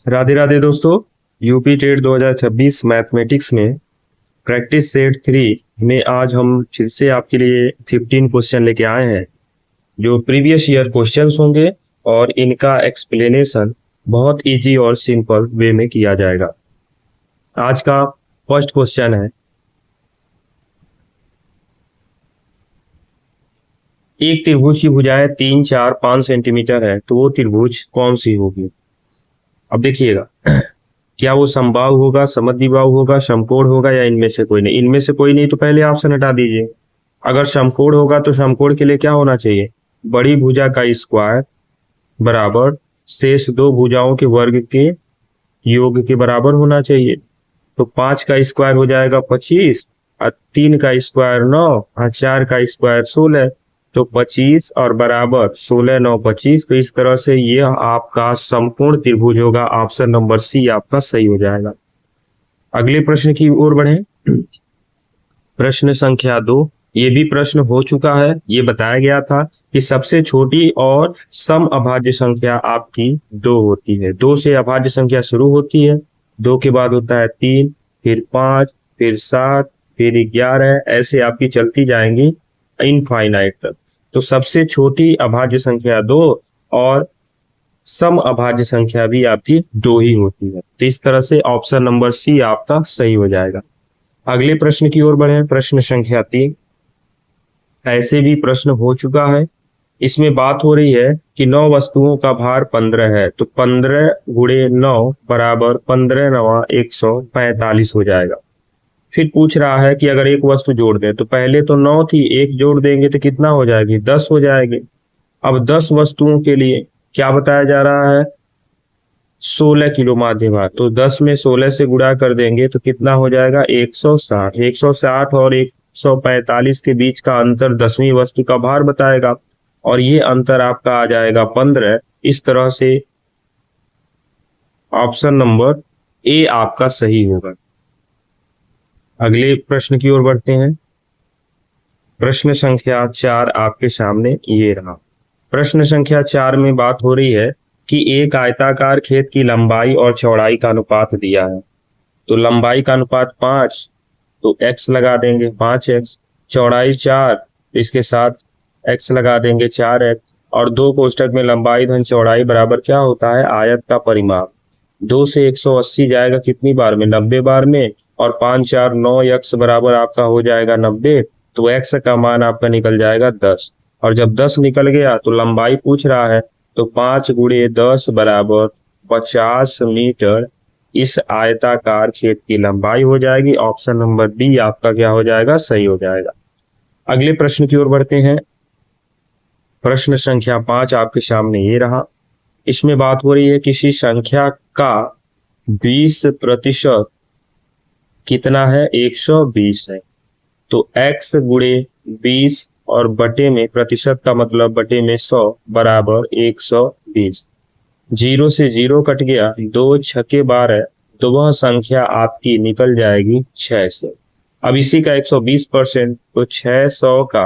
राधे राधे दोस्तों। UP TET 2026 mathematics में practice set 3 में आज हम फिर से आपके लिए 15 क्वेश्चन लेके आए हैं जो प्रीवियस ईयर क्वेश्चंस होंगे और इनका एक्सप्लेनेशन बहुत इजी और सिंपल वे में किया जाएगा। आज का फर्स्ट क्वेश्चन है, एक त्रिभुज की भुजाएं 3, 4, 5 सेंटीमीटर है तो वो त्रिभुज कौन सी होगी। अब देखिएगा, क्या वो समबाहु होगा, समद्विबाहु होगा, समकोण होगा या इनमें से कोई नहीं। इनमें से कोई नहीं तो पहले ऑप्शन हटा दीजिए। अगर समकोण होगा तो समकोण के लिए क्या होना चाहिए, बड़ी भुजा का स्क्वायर बराबर शेष दो भुजाओं के वर्ग के योग के बराबर होना चाहिए। तो 5 का स्क्वायर हो जाएगा 25 और 3 का स्क्वायर 9 और 4 का स्क्वायर 16। तो 25 और बराबर 16, 9, 25। तो इस तरह से ये आपका समकोण त्रिभुज होगा। ऑप्शन नंबर सी आपका सही हो जाएगा। अगले प्रश्न की ओर बढ़े। प्रश्न संख्या 2, ये भी प्रश्न हो चुका है। ये बताया गया था कि सबसे छोटी और सम अभाज्य संख्या आपकी 2 होती है। 2 से अभाज्य संख्या शुरू होती है, 2 के बाद होता है 3, फिर 5, फिर 7, फिर 11, ऐसे आपकी चलती जाएंगी इनफाइनाइट तक। तो सबसे छोटी अभाज्य संख्या 2 और सम अभाज्य संख्या भी आपकी 2 ही होती है। तो इस तरह से ऑप्शन नंबर सी आपका सही हो जाएगा। अगले प्रश्न की ओर बढ़े। प्रश्न संख्या 3, ऐसे भी प्रश्न हो चुका है। इसमें बात हो रही है कि 9 वस्तुओं का भार 15 है तो 15 गुणे 9 बराबर 15 9 145 हो जाएगा। फिर पूछ रहा है कि अगर एक वस्तु जोड़ दें, तो पहले तो 9 थी, एक जोड़ देंगे तो कितना हो जाएगी, 10 हो जाएगी। अब 10 वस्तुओं के लिए क्या बताया जा रहा है, 16 किलो माध्य भार। तो 10 में 16 से गुणा कर देंगे तो कितना हो जाएगा, 160। 160 और 145 के बीच का अंतर 10वीं वस्तु का भार बताएगा और ये अंतर आपका आ जाएगा 15। इस तरह से ऑप्शन नंबर ए आपका सही होगा। अगले प्रश्न की ओर बढ़ते हैं। प्रश्न संख्या 4 आपके सामने ये रहा। प्रश्न संख्या 4 में बात हो रही है कि एक आयताकार खेत की लंबाई और चौड़ाई का अनुपात दिया है। तो लंबाई का अनुपात 5 तो x लगा देंगे 5x, चौड़ाई 4 तो इसके साथ x लगा देंगे 4x, और 2 कोष्ठक में लंबाई धन चौड़ाई बराबर क्या होता है, आयत का परिमाप। 2 से 180 जाएगा कितनी बार में, 90 बार में, और 5 4 9 x बराबर आपका हो जाएगा 90। तो x का मान आपका निकल जाएगा 10, और जब 10 निकल गया तो लंबाई पूछ रहा है तो 5 गुणे 10 बराबर 50 मीटर इस आयताकार खेत की लंबाई हो जाएगी। ऑप्शन नंबर डी आपका क्या हो जाएगा, सही हो जाएगा। अगले प्रश्न की ओर बढ़ते हैं। प्रश्न संख्या 5 आपके सामने ये रहा। इसमें बात हो रही है किसी संख्या का 20% कितना है, 120 है। तो x गुणे 20 और बटे में प्रतिशत का मतलब बटे में 100 बराबर 120। 0 से 0 कट गया, 2 छके 12, तो वह संख्या आपकी निकल जाएगी 6 से। अब इसी का 120%, तो 600 का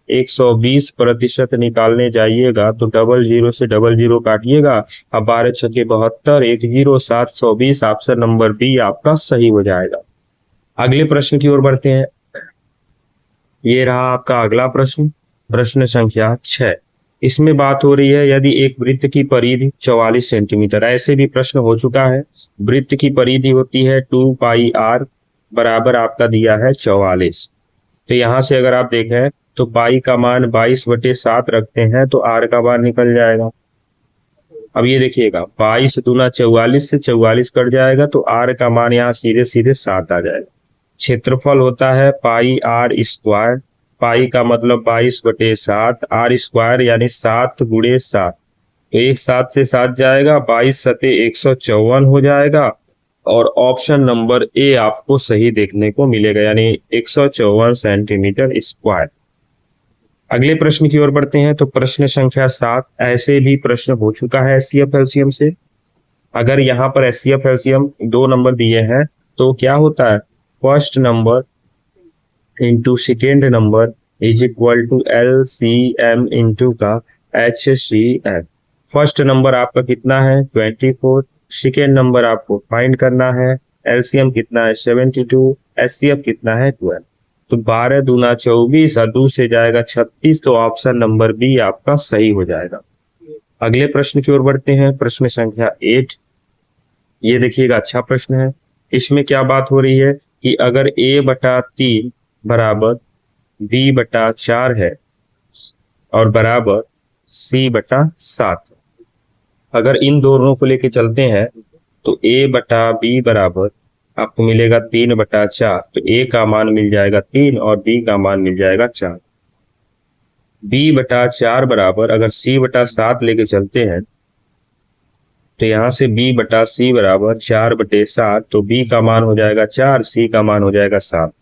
120% निकालने जाइएगा तो 00 से 00 काटिएगा। अब 12 छके 72, 1 0 720। ऑप्शन नंबर बी आपका सही हो जाएगा। अगले प्रश्न की ओर बढ़ते हैं। ये रहा आपका अगला प्रश्न, प्रश्न संख्या 6। इसमें बात हो रही है यदि एक वृत्त की परिधि 44 सेंटीमीटर, ऐसे भी प्रश्न हो चुका है। वृत्त की परिधि होती है 2 पाई r बराबर आपका दिया है 44। तो यहां से अगर आप देखें तो पाई का मान 22/7 रखते हैं तो r का मान निकल जाएगा। अब ये देखिएगा 22 दूना 44 से 44 कट जाएगा तो r का मान यहाँ सीधे सीधे 7 आ जाएगा। क्षेत्रफल होता है पाई r स्क्वायर, पाई का मतलब 22/7, r स्क्वायर यानी 7 गुणे 7। तो एक 7 से 7 जाएगा, 22 सते 154 हो जाएगा, और ऑप्शन नंबर ए आपको सही देखने को मिलेगा, यानी 154 सेंटीमीटर स्क्वायर। अगले प्रश्न की ओर बढ़ते हैं। तो प्रश्न संख्या 7, ऐसे भी प्रश्न हो चुका है एचसीएफ एलसीएम से। अगर यहाँ पर एचसीएफ एलसीएम 2 नंबर दिए हैं तो क्या होता है, first number into second number is equal to LCM into का HCF। फर्स्ट नंबर आपका कितना है 24, सेकेंड नंबर आपको फाइंड करना है। एलसीएम कितना है 72, एचसीएफ कितना है 12। तो 12 दूना 24 और 2 से जाएगा 36, तो ऑप्शन नंबर बी आपका सही हो जाएगा। अगले प्रश्न की ओर बढ़ते हैं, प्रश्न संख्या 8। ये देखिएगा अच्छा प्रश्न है। इसमें क्या बात हो रही है कि अगर a/3 बराबर b/4 है और बराबर c/7, अगर इन दोनों को लेके चलते हैं तो a/b बराबर आपको मिलेगा 3/4, तो a का मान मिल जाएगा 3 और b का मान मिल जाएगा 4। b/4 बराबर अगर c/7 लेके चलते हैं तो यहाँ से b/c बराबर 4/7, तो b का मान हो जाएगा 4, c का मान हो जाएगा 7।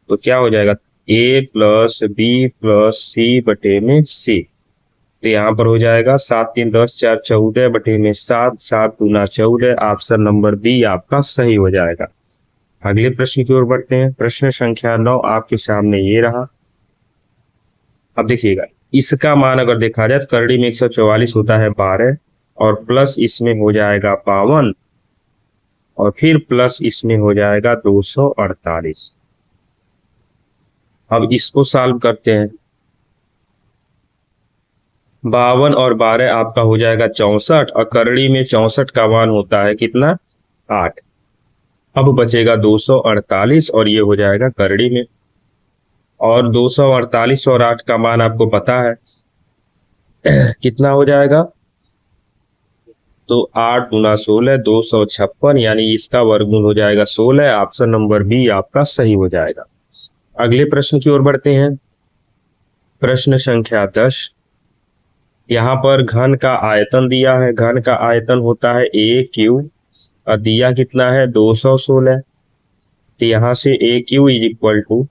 तो क्या हो जाएगा a plus b plus c/c। तो यहाँ पर हो जाएगा 7 3 10 4 14/7, 7 दूना 14। ऑप्शन नंबर बी आपका सही हो जाएगा। अगले प्रश्न की ओर बढ़ते हैं, प्रश्न संख्या 9 आपके सामने ये रहा। अब देखिएगा, इसका मान अगर देखा जाए तो करड़ी में 144 होता है 12, और प्लस इसमें हो जाएगा 52, और फिर प्लस इसमें हो जाएगा 248। अब इसको सॉल्व करते हैं। 52 और 12 आपका हो जाएगा 64, और करड़ी में 64 का मान होता है कितना 8। अब बचेगा 248 और ये हो जाएगा करड़ी में, और 248 और 8 का मान आपको पता है कितना हो जाएगा, तो 8 दूना 16 256, यानी इसका वर्गमूल हो जाएगा 16। ऑप्शन नंबर बी आपका सही हो जाएगा। अगले प्रश्न की ओर बढ़ते हैं, प्रश्न संख्या 10। यहाँ पर घन का आयतन दिया है, घन का आयतन होता है a क्यूब, और दिया कितना है 216। तो यहाँ से a cube is equal to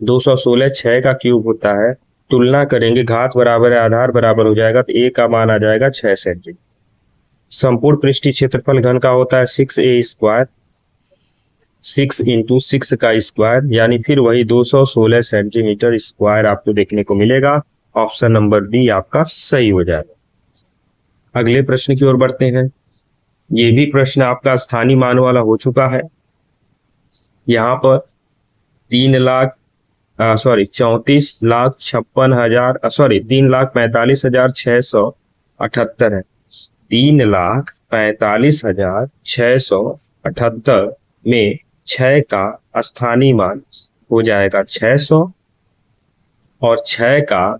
216 6 का क्यूब होता है। तुलना करेंगे, घात बराबर है आधार बराबर हो जाएगा, तो a का मान आ जाएगा 6 सेंटीमीटर। संपूर्ण पृष्ठीय क्षेत्रफल घन का होता है 6a², 6 × 6 का स्क्वायर, यानी फिर वही 216 सेंटीमीटर स्क्वायर आपको देखने को मिलेगा। ऑप्शन नंबर डी आपका सही हो जाएगा। अगले प्रश्न की ओर बढ़ते हैं। ये भी प्रश्न आपका स्थानीय मान वाला हो चुका है। यहाँ पर 3,45,678 है। 3,45,678 में 6 का स्थानीय मान हो जाएगा 600, और 6 का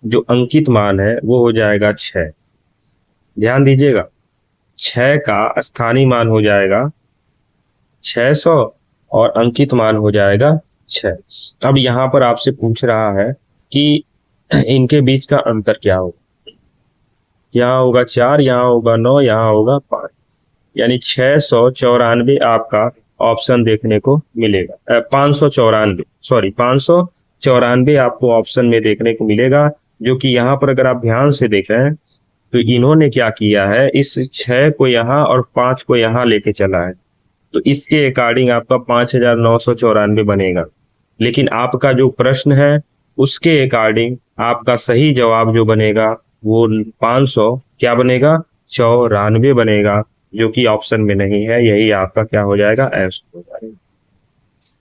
जो अंकित मान है वो हो जाएगा 6। ध्यान दीजिएगा, 6 का स्थानीय मान हो जाएगा 600 और अंकित मान हो जाएगा 6। अब यहाँ पर आपसे पूछ रहा है कि इनके बीच का अंतर क्या होगा। यहाँ होगा 4, यहाँ होगा 9, यहाँ होगा 5, यानी 694 आपका ऑप्शन देखने को मिलेगा। 594 आपको ऑप्शन में देखने को मिलेगा, जो कि यहाँ पर अगर आप ध्यान से देखें तो इन्होंने क्या किया है, इस 6 को यहाँ और 5 को यहाँ लेके चला है, तो इसके अकॉर्डिंग आपका 5,994 बनेगा। लेकिन आपका जो प्रश्न है उसके अकॉर्डिंग आपका सही जवाब जो बनेगा वो 500 क्या बनेगा 94 बनेगा, जो कि ऑप्शन में नहीं है। यही आपका क्या हो जाएगा एस हो जाएगा।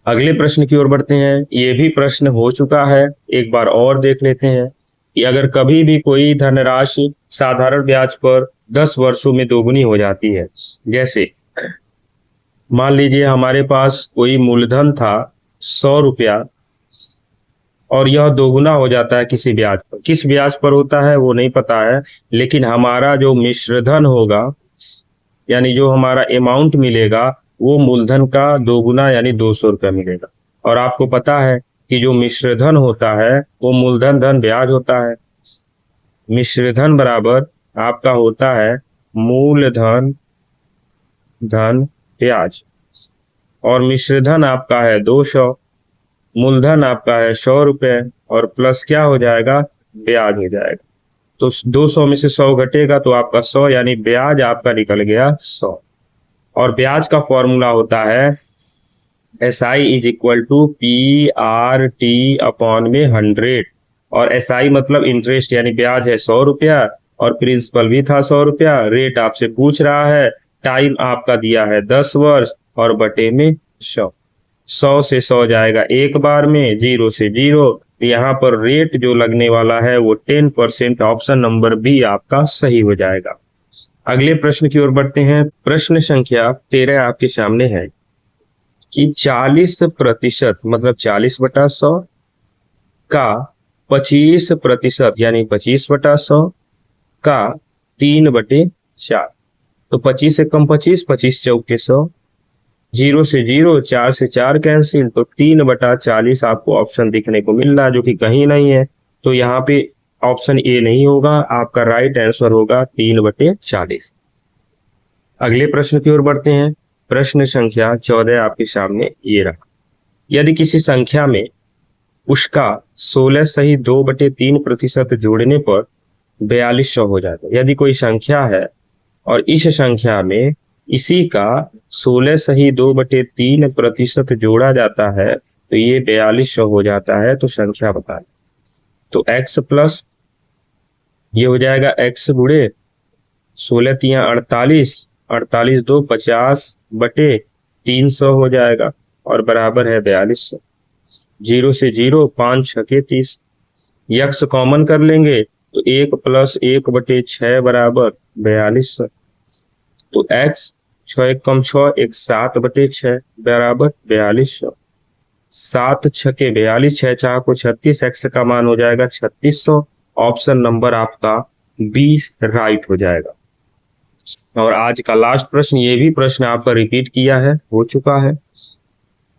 अगले प्रश्न की ओर बढ़ते हैं। ये भी प्रश्न हो चुका है, एक बार और देख लेते हैं कि अगर कभी भी कोई धनराशि साधारण ब्याज पर 10 वर्षों में दोगुनी हो जाती है, जैसे मान लीजिए हमारे पास कोई मूलधन था 100 रुपया और यह दोगुना हो जाता है किसी ब्याज पर। किस ब्याज पर होता है वो नहीं पता है, लेकिन हमारा जो मिश्रधन होगा यानी जो हमारा अमाउंट मिलेगा वो मूलधन का दोगुना यानी 200 रुपया मिलेगा। और आपको पता है कि जो मिश्रधन होता है वो मूलधन धन ब्याज होता है। मिश्रधन बराबर आपका होता है मूलधन धन ब्याज, और मिश्रधन आपका है 200, मूलधन आपका है 100 रुपये, और प्लस क्या हो जाएगा ब्याज हो जाएगा। तो 200 में से 100 घटेगा तो आपका 100, यानी ब्याज आपका निकल गया 100। और ब्याज का फॉर्मूला होता है SI is equal to PRT upon में 100, और SI मतलब इंटरेस्ट यानी ब्याज है 100 रुपया, और प्रिंसिपल भी था 100 रुपया। रेट आपसे पूछ रहा है, टाइम आपका दिया है 10 वर्ष और बटे में 100। 100 से 100 जाएगा एक बार में, 0 से 0। यहाँ पर रेट जो लगने वाला है वो 10%। ऑप्शन नंबर बी आपका सही हो जाएगा। अगले प्रश्न की ओर बढ़ते हैं। प्रश्न संख्या 13 आपके सामने है कि 40% मतलब 40/100 का 25% यानी 25/100 का 3/4। तो 25 से कम 25, 25 चौके 100, 0 से 0, 4 से 4 कैंसिल, तो 3/40 आपको ऑप्शन दिखने को मिल रहा है, जो कि कहीं नहीं है। तो यहाँ पे ऑप्शन ए नहीं होगा, आपका राइट आंसर होगा 3/40। अगले प्रश्न की ओर बढ़ते हैं। प्रश्न संख्या 14 आपके सामने ये रहा। यदि किसी संख्या में उसका 16 सही 2/3% जोड़ने पर 4200 हो जाता है। यदि कोई संख्या है और इस संख्या में इसी का 16 सही 2/3% जोड़ा जाता है तो ये 4200 हो जाता है। तो संख्या बताएं। तो x प्लस ये हो जाएगा x गुणे 16 तिया 48, 48 2 50/300 हो जाएगा और बराबर है 4200। 0 से 0, 5 6 30। यक्स कॉमन कर लेंगे तो 1 + 1/6 बराबर 4200। तो x 6 1 कम 6, 1 7/6 बराबर 4200। 7 6 42, 6 4 को 36, x का मान हो जाएगा 3600। ऑप्शन नंबर आपका 20 राइट हो जाएगा। और आज का लास्ट प्रश्न, ये भी प्रश्न आपका रिपीट किया है, हो चुका है।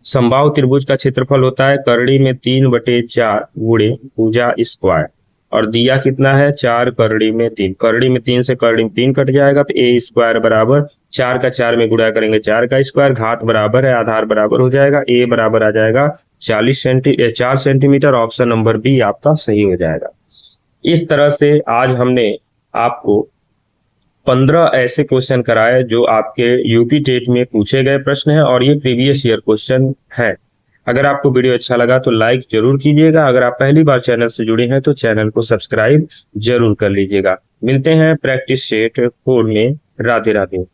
समबाहु त्रिभुज का क्षेत्रफल होता है करड़ी में 3/4 गुणे भुजा स्क्वायर, और दिया कितना है 4 करड़ी में 3। करड़ी में 3 से करड़ी में 3 कट जाएगा तो a स्क्वायर बराबर 4 का 4 में गुणा करेंगे 4 का स्क्वायर, घात बराबर है आधार बराबर हो जाएगा। a बराबर आ जाएगा 4 सेंटीमीटर। ऑप्शन नंबर बी आपका सही हो जाएगा। इस तरह से आज हमने आपको 15 ऐसे क्वेश्चन कराए जो आपके यूपी टेट में पूछे गए प्रश्न हैं और ये प्रीवियस ईयर क्वेश्चन है। अगर आपको वीडियो अच्छा लगा तो लाइक जरूर कीजिएगा। अगर आप पहली बार चैनल से जुड़े हैं तो चैनल को सब्सक्राइब जरूर कर लीजिएगा। मिलते हैं प्रैक्टिस सेट 4 में। राधे राधे।